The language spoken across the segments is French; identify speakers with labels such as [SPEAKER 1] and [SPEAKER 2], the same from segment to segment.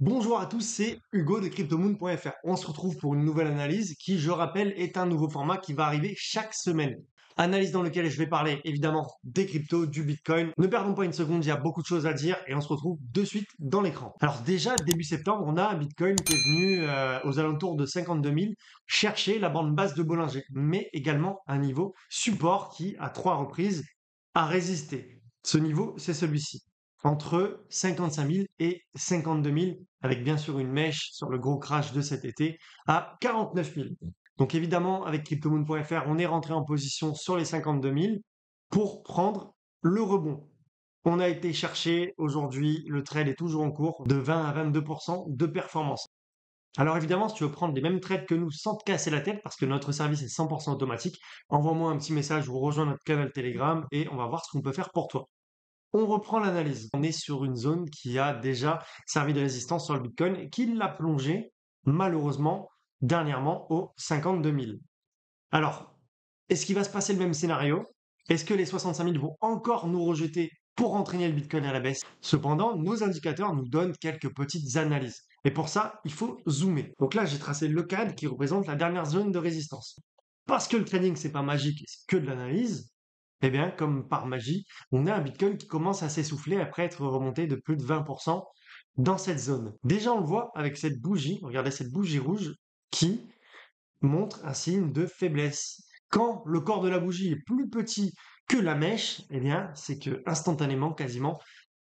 [SPEAKER 1] Bonjour à tous, c'est Hugo de cryptomoon.fr. On se retrouve pour une nouvelle analyse qui, je rappelle, est un nouveau format qui va arriver chaque semaine. Analyse dans laquelle je vais parler évidemment des cryptos, du Bitcoin. Ne perdons pas une seconde, il y a beaucoup de choses à dire et on se retrouve de suite dans l'écran. Alors déjà, début septembre, on a un Bitcoin qui est venu aux alentours de 52 000 chercher la bande basse de Bollinger, mais également un niveau support qui, à 3 reprises, a résisté. Ce niveau, c'est celui-ci entre 55 000 et 52 000, avec bien sûr une mèche sur le gros crash de cet été à 49 000. Donc évidemment, avec cryptomoon.fr, on est rentré en position sur les 52 000 pour prendre le rebond. On a été chercher aujourd'hui, le trade est toujours en cours, de 20 à 22% de performance. Alors évidemment, si tu veux prendre les mêmes trades que nous sans te casser la tête, parce que notre service est 100% automatique, envoie-moi un petit message ou rejoins notre canal Telegram et on va voir ce qu'on peut faire pour toi. On reprend l'analyse. On est sur une zone qui a déjà servi de résistance sur le Bitcoin et qui l'a plongé, malheureusement, dernièrement aux 52 000. Alors, est-ce qu'il va se passer le même scénario? Est-ce que les 65 000 vont encore nous rejeter pour entraîner le Bitcoin à la baisse? Cependant, nos indicateurs nous donnent quelques petites analyses. Et pour ça, il faut zoomer. Donc là, j'ai tracé le cadre qui représente la dernière zone de résistance. Parce que le trading, c'est pas magique, c'est que de l'analyse, eh bien, comme par magie, on a un Bitcoin qui commence à s'essouffler après être remonté de plus de 20% dans cette zone. Déjà, on le voit avec cette bougie, regardez cette bougie rouge qui montre un signe de faiblesse. Quand le corps de la bougie est plus petit que la mèche, eh bien, c'est que instantanément, quasiment,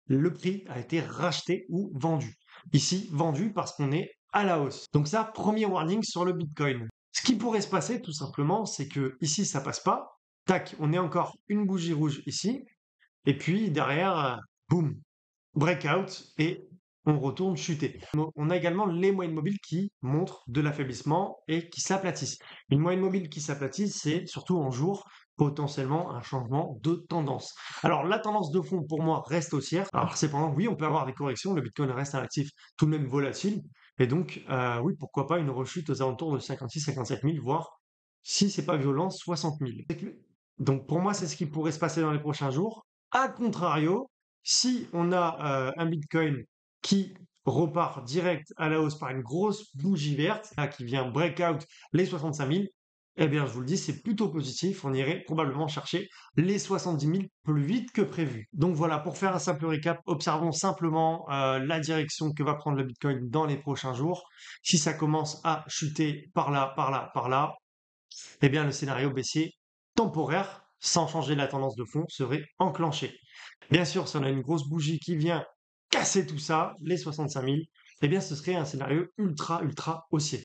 [SPEAKER 1] le prix a été racheté ou vendu. Ici, vendu parce qu'on est à la hausse. Donc ça, premier warning sur le Bitcoin. Ce qui pourrait se passer, tout simplement, c'est que ici, ça passe pas. Tac, on est encore une bougie rouge ici. Et puis derrière, boum, breakout et on retourne chuter. On a également les moyennes mobiles qui montrent de l'affaiblissement et qui s'aplatissent. Une moyenne mobile qui s'aplatisse, c'est surtout en jour potentiellement un changement de tendance. Alors la tendance de fond pour moi reste haussière. Alors cependant, oui, on peut avoir des corrections. Le Bitcoin reste un actif tout de même volatile. Et donc, oui, pourquoi pas une rechute aux alentours de 56-57 000, voire si c'est pas violent, 60 000. Donc pour moi, c'est ce qui pourrait se passer dans les prochains jours. A contrario, si on a un Bitcoin qui repart direct à la hausse par une grosse bougie verte, là, qui vient breakout les 65 000, eh bien, je vous le dis, c'est plutôt positif. On irait probablement chercher les 70 000 plus vite que prévu. Donc voilà, pour faire un simple récap, observons simplement la direction que va prendre le Bitcoin dans les prochains jours. Si ça commence à chuter par là, par là, par là, eh bien, le scénario baissier temporaire, sans changer la tendance de fond, serait enclenché. Bien sûr, si on a une grosse bougie qui vient casser tout ça, les 65 000, eh bien, ce serait un scénario ultra, ultra haussier.